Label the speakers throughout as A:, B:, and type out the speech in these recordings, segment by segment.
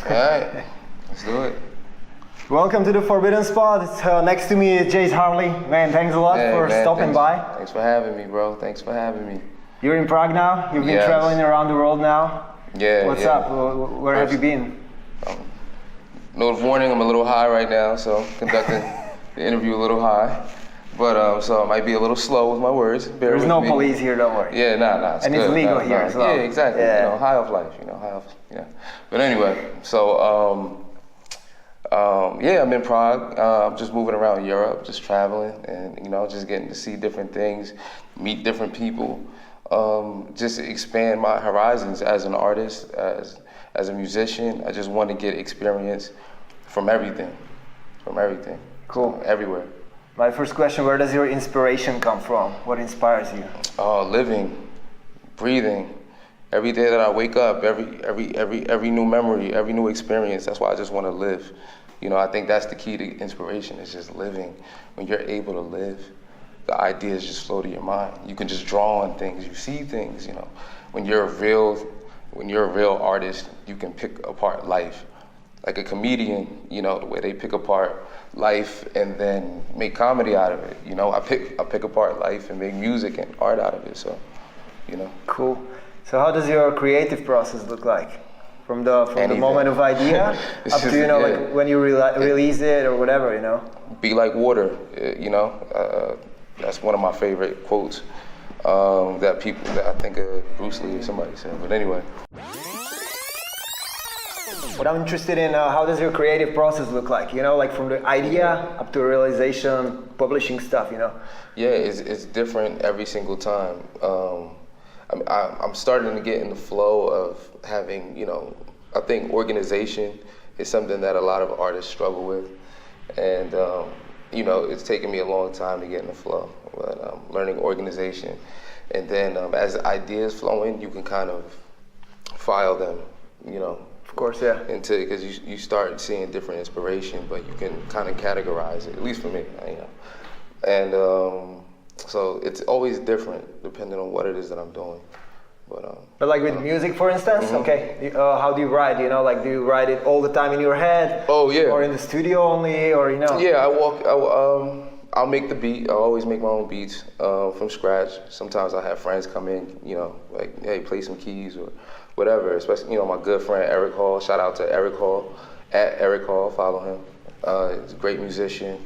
A: Alright, let's do it.
B: Welcome to the Forbidden Spot. It's, next to me is Jase Harley. Man, thanks a lot for stopping by.
A: Thanks for having me, bro. Thanks for having me.
B: You're in Prague now? You've been traveling around the world now?
A: Yeah.
B: What's up? Where have you been?
A: Note of warning, I'm a little high right now, so conducting the interview a little high. But so I might be a little slow with my words.
B: There's no police here, don't worry.
A: Yeah, nah.
B: And it's legal here as well.
A: Yeah, exactly.
B: Yeah.
A: You know, high off life, high off, But anyway, so I'm in Prague. I'm just moving around Europe, just traveling and, just getting to see different things, meet different people, just expand my horizons as an artist, as a musician. I just want to get experience from everything.
B: Cool.
A: So, everywhere.
B: My first question, where does your inspiration come from? What inspires you?
A: Living, breathing. Every day that I wake up, every new memory, every new experience, that's why I just want to live. I think that's the key to inspiration, is just living. When you're able to live, the ideas just flow to your mind. You can just draw on things, you see things, When you're a real artist, you can pick apart life. Like a comedian, the way they pick apart life and then make comedy out of it. I pick apart life and make music and art out of it, so,
B: Cool. So how does your creative process look like? From the moment of idea up to, like when you release it or whatever,
A: Be like water, that's one of my favorite quotes that I think Bruce Lee or somebody said, but anyway.
B: What I'm interested in, how does your creative process look like? Like from the idea up to realization, publishing stuff,
A: Yeah, it's different every single time. I'm starting to get in the flow of having, I think organization is something that a lot of artists struggle with. And, it's taken me a long time to get in the flow, but learning organization. And then as ideas flow in, you can kind of file them,
B: Of course, yeah.
A: Because you start seeing different inspiration, but you can kind of categorize it, at least for me, And so it's always different depending on what it is that I'm doing.
B: But like with music, for instance, okay, how do you write? Like do you write it all the time in your head?
A: Oh yeah.
B: Or in the studio only, or
A: Yeah, I'll make the beat. I always make my own beats from scratch. Sometimes I have friends come in, like, hey, play some keys or whatever. Especially, my good friend Eric Hall. Shout out to Eric Hall, at Eric Hall. Follow him. He's a great musician,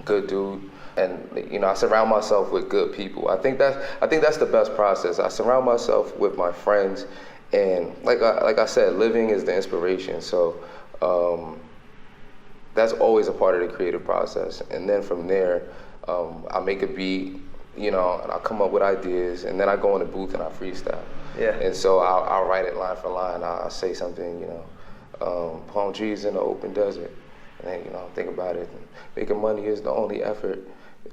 A: good dude. And I surround myself with good people. I think that's the best process. I surround myself with my friends, and like I said, living is the inspiration. So that's always a part of the creative process. And then from there, I make a beat, and I come up with ideas, and then I go in the booth and I freestyle.
B: Yeah.
A: And so I'll write it line for line. I'll say something, palm trees in the open desert. And then, think about it. Making money is the only effort.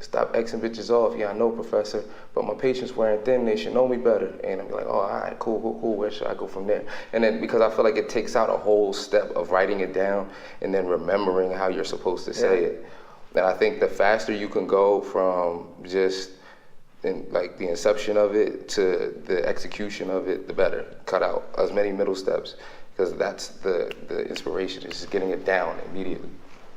A: Stop Xing bitches off. Yeah, I know, professor, but my patients wearing thin, they should know me better. And I'm like, oh, all right, cool. Where should I go from there? And then because I feel like it takes out a whole step of writing it down and then remembering how you're supposed to say it. And I think the faster you can go from just like the inception of it to the execution of it, the better. Cut out as many middle steps, because that's the inspiration, is just getting it down immediately.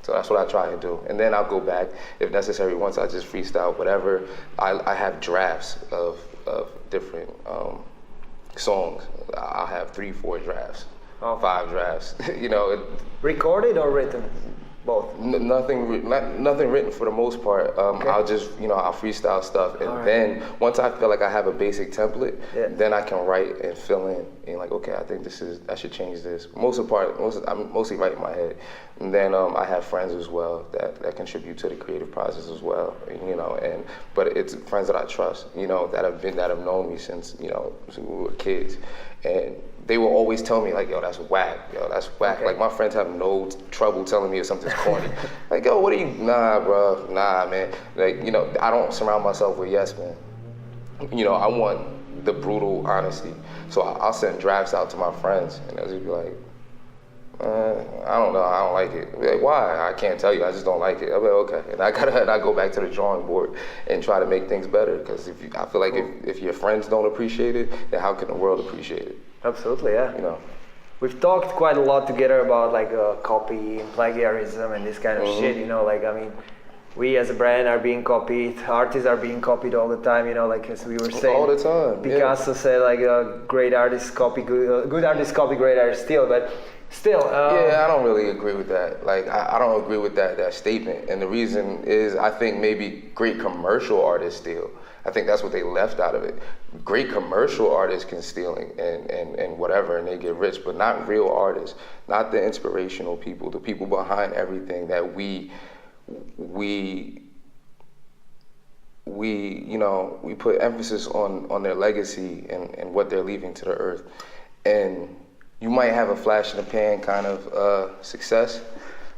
A: So that's what I try to do. And then I'll go back, if necessary, once I just freestyle whatever. I have drafts of different songs. I'll have 3-4 drafts, 5 drafts,
B: Recorded or written? Both?
A: Nothing written for the most part. I'll just, I'll freestyle stuff. And then once I feel like I have a basic template, then I can write and fill in. And like, okay, I think I should change this. I mostly write in my head. And then I have friends as well that contribute to the creative process as well, but it's friends that I trust, that have known me since, we were kids. And they will always tell me, like, yo, that's whack. Okay. Like, my friends have no trouble telling me if something's corny. Like, yo, what are you? Nah, bro. Nah, man. Like, I don't surround myself with yes men. I want the brutal honesty. So I'll send drafts out to my friends, and they'll just be like, I don't know, I don't like it. Like, why? I can't tell you, I just don't like it. I'll be like, okay. And I go back to the drawing board and try to make things better, because I feel like if your friends don't appreciate it, then how can the world appreciate it?
B: Absolutely, yeah. we've talked quite a lot together about like copy and plagiarism and this kind of shit, you know, like, I mean, we as a brand are being copied, artists are being copied all the time, you know, like as we were saying.
A: All the time.
B: Picasso said like great artists copy, good artists copy, great artists steal, but still.
A: Yeah, I don't really agree with that. Like, I don't agree with that statement. And the reason is I think maybe great commercial artists steal. I think that's what they left out of it. Great commercial artists can steal and whatever, and they get rich, but not real artists, not the inspirational people, the people behind everything that we you know, we put emphasis on their legacy and what they're leaving to the earth. And you might have a flash in the pan kind of success.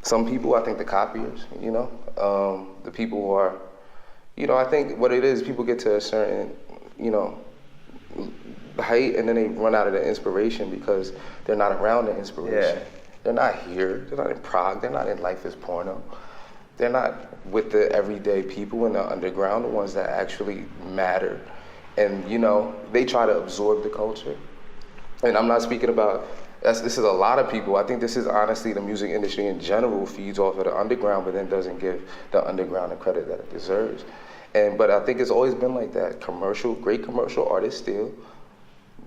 A: Some people, I think the copiers, you know, the people who are, you know, I think what it is, people get to a certain, you know, height and then they run out of the inspiration because they're not around the inspiration. Yeah. They're not here, they're not in Prague, they're not in Life is Porno. They're not with the everyday people in the underground, the ones that actually matter. And, you know, they try to absorb the culture. And I'm not speaking about, this is a lot of people. I think this is honestly the music industry in general feeds off of the underground, but then doesn't give the underground the credit that it deserves. But I think it's always been like that. Great commercial artists steal.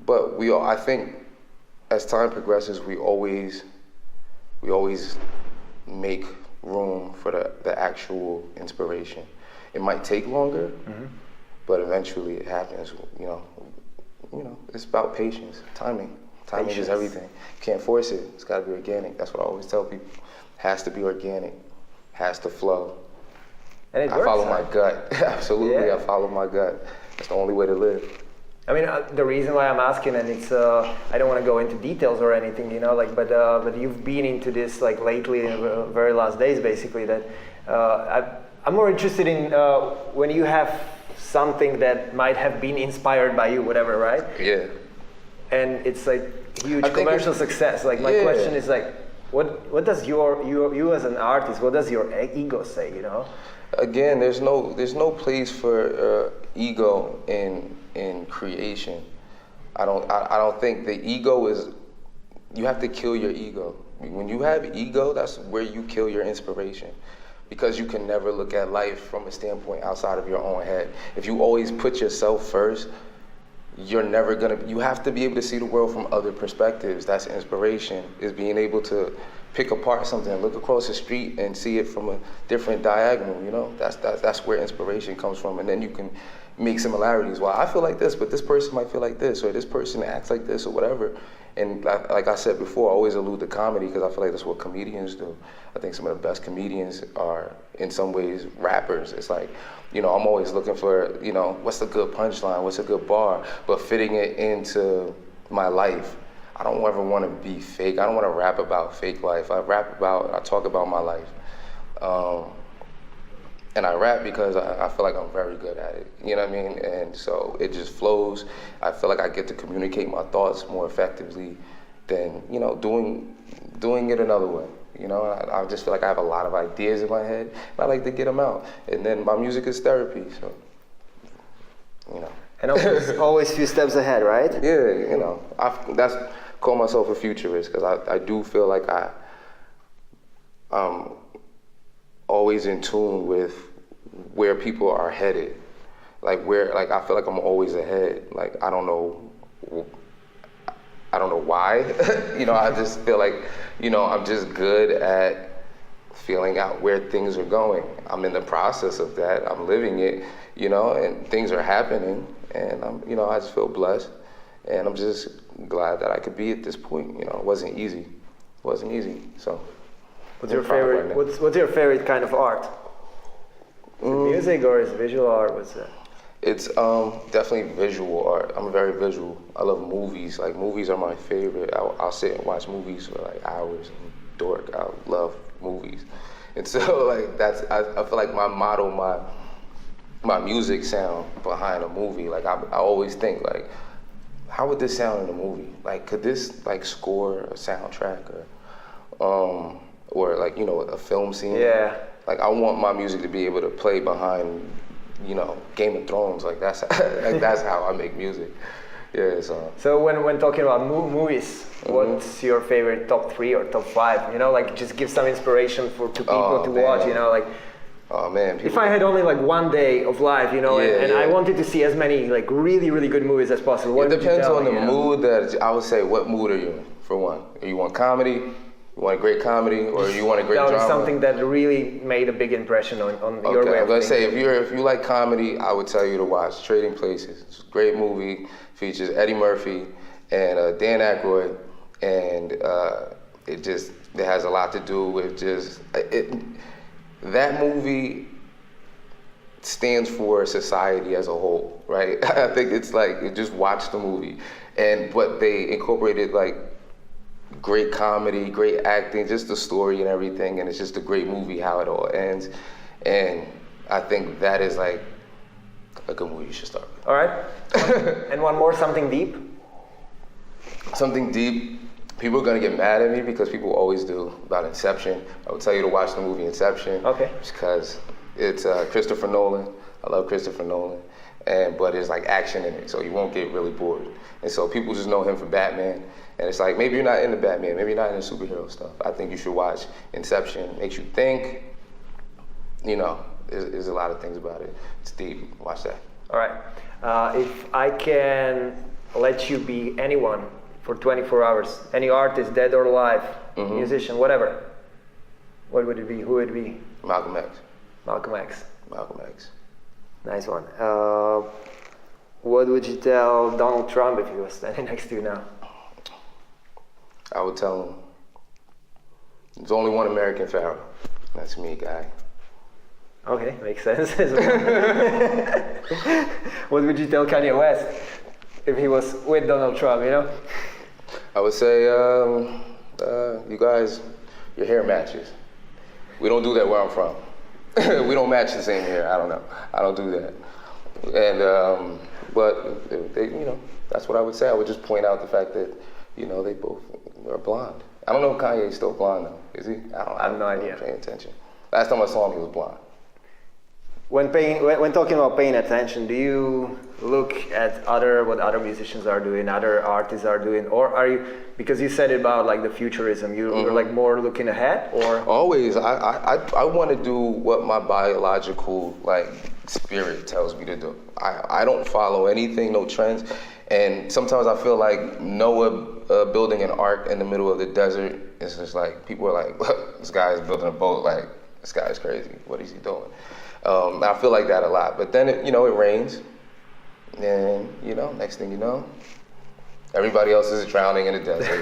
A: But I think as time progresses, we always make room for the actual inspiration. It might take longer, but eventually it happens. You know, it's about patience, timing. Timing is everything. You can't force it. It's got to be organic. That's what I always tell people. Has to be organic. Has to flow.
B: And it
A: I
B: works,
A: follow my gut. Absolutely, yeah. I follow my gut. That's the only way to live.
B: I mean, the reason why I'm asking, and it's, I don't want to go into details or anything, you know, like, but you've been into this like lately in the very last days, basically. That I'm more interested in when you have something that might have been inspired by you, whatever, right?
A: Yeah.
B: And it's like huge commercial success. Like my question is like, what does you as an artist, what does your ego say? You know?
A: Again, there's no place for ego in creation. I don't think the ego is. You have to kill your ego. When you have ego, that's where you kill your inspiration, because you can never look at life from a standpoint outside of your own head. If you always put yourself first, you're never gonna. You have to be able to see the world from other perspectives. That's inspiration. Is being able to pick apart something, look across the street and see it from a different diagonal, you know? That's where inspiration comes from. And then you can make similarities. Well, I feel like this, but this person might feel like this, or this person acts like this, or whatever. And like I said before, I always allude to comedy because I feel like that's what comedians do. I think some of the best comedians are, in some ways, rappers. It's like, you know, I'm always looking for, you know, what's a good punchline, what's a good bar, but fitting it into my life. I don't ever want to be fake. I don't want to rap about fake life. I talk about my life. And I rap because I feel like I'm very good at it. You know what I mean? And so it just flows. I feel like I get to communicate my thoughts more effectively than, you know, doing it another way. You know, I just feel like I have a lot of ideas in my head, and I like to get them out. And then my music is therapy, so, you know.
B: And always a few steps ahead, right?
A: Yeah, you know, call myself a futurist because I do feel like I'm always in tune with where people are headed. I feel like I'm always ahead. Like, I don't know why. You know, I just feel like, you know, I'm just good at feeling out where things are going. I'm in the process of that. I'm living it, you know, and things are happening. And you know, I just feel blessed, and I'm just glad that I could be at this point. You know, it wasn't easy. So,
B: what's your favorite? What's your favorite kind of art? Is it music or is it visual art? What's that?
A: It's definitely visual art. I'm very visual. I love movies. Like, movies are my favorite. I'll sit and watch movies for like hours. I'm a dork. I love movies, and so like I feel like my motto, my music sound behind a movie. Like, I always think, like, how would this sound in a movie? Like, could this like score a soundtrack or like, you know, a film scene?
B: Yeah.
A: Like, I want my music to be able to play behind, you know, Game of Thrones. Like, that's how I make music. Yeah,
B: so when talking about movies, what's your favorite top 3 or top 5? You know, like just give some inspiration to people to watch. You know, like.
A: Oh man!
B: If I had only like one day of life, you know, and I wanted to see as many like really, really good movies as possible. What
A: it depends on the mood that I would say. What mood are you in? For one, you want comedy? You want a great comedy, or you want a great drama?
B: Something that really made a big impression on your way of
A: I'm gonna say if you like comedy, I would tell you to watch Trading Places. It's a great movie. Features Eddie Murphy and Dan Aykroyd, and it has a lot to do with that movie stands for society as a whole, right? I think it's like, you just watch the movie, but they incorporated like great comedy, great acting, just the story and everything, and it's just a great movie how it all ends. And I think that is like a good movie you should start with.
B: All right. And one more, something deep?
A: Something deep. People are gonna get mad at me because people always do about Inception. I would tell you to watch the movie Inception.
B: Okay.
A: Because it's Christopher Nolan. I love Christopher Nolan, but there's like action in it, so you won't get really bored. And so people just know him for Batman, and it's like maybe you're not into Batman, maybe you're not into superhero stuff. I think you should watch Inception. It makes you think. You know, there's a lot of things about it. It's deep. Watch that.
B: All right. If I can let you be anyone for 24 hours, any artist, dead or alive, musician, whatever, what would it be? Who would it be?
A: Malcolm X.
B: Malcolm X.
A: Malcolm X.
B: Nice one. What would you tell Donald Trump if he was standing next to you now?
A: I would tell him, there's only one American Pharaoh. That's me, guy.
B: Okay, makes sense. What would you tell Kanye West if he was with Donald Trump, you know?
A: I would say, you guys, your hair matches. We don't do that where I'm from. We don't match the same hair. I don't know. I don't do that. And but they, you know, that's what I would say. I would just point out the fact that, you know, they both are blonde. I don't know if Kanye's still blonde though. Is he? I have no idea. I'm paying attention. Last time I saw him, he was blonde.
B: When talking about paying attention, do you look at what other musicians are doing, other artists are doing, or are you, because you said about like the futurism, you're like more looking ahead, or?
A: Always. I want to do what my biological like spirit tells me to do. I don't follow anything, no trends, and sometimes I feel like Noah building an ark in the middle of the desert. It's just like people are like, this guy is building a boat. Like, this guy is crazy. What is he doing? I feel like that a lot, but then it rains, and next thing you know, everybody else is drowning in the desert.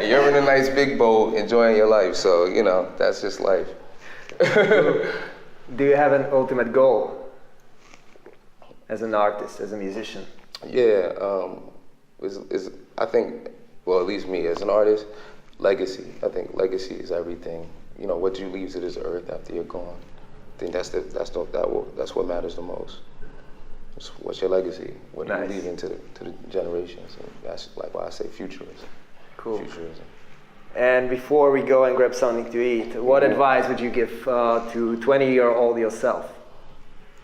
A: You're in a nice big boat, enjoying your life. So that's just life.
B: Do you have an ultimate goal as an artist, as a musician?
A: Yeah, I think, well, at least me as an artist, legacy. I think legacy is everything. What you leave to this earth after you're gone. I think that's what matters the most. What's your legacy? What do you leave into the generations? And that's like why I say futurism.
B: Cool.
A: Futurism.
B: And before we go and grab something to eat, what advice would you give to 20-year-old yourself?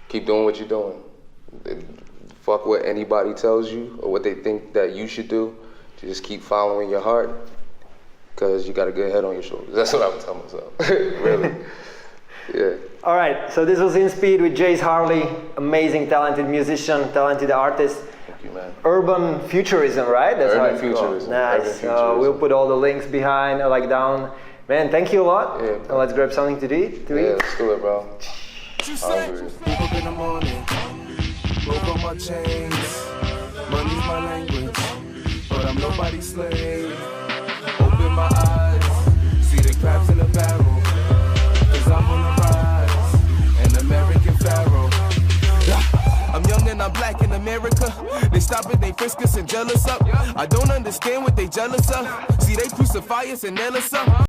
A: Keep doing what you're doing. Fuck what anybody tells you or what they think that you should do. Just keep following your heart, because you got a good head on your shoulders. That's what I would tell myself. Really. Yeah.
B: All right, so this was INSP.EAT with Jase Harley, amazing, talented musician, talented artist.
A: Thank you, man.
B: Urban futurism, right? That's
A: Urban futurism.
B: Nice.
A: Urban futurism.
B: We'll put all the links behind, down. Man, thank you a lot.
A: Yeah,
B: and let's grab something to eat.
A: Let's do it, bro. Hungry.
C: Woke up in the morning, broke all my chains. Money's my language, but I'm nobody's slave. Open my eyes, see the crabs in the barrel. Cause I'm on the rise, an American Pharaoh. I'm young and I'm black in America. They stop it, they frisk us and jealous up. I don't understand what they jealous of. See, they crucify us and nail us up.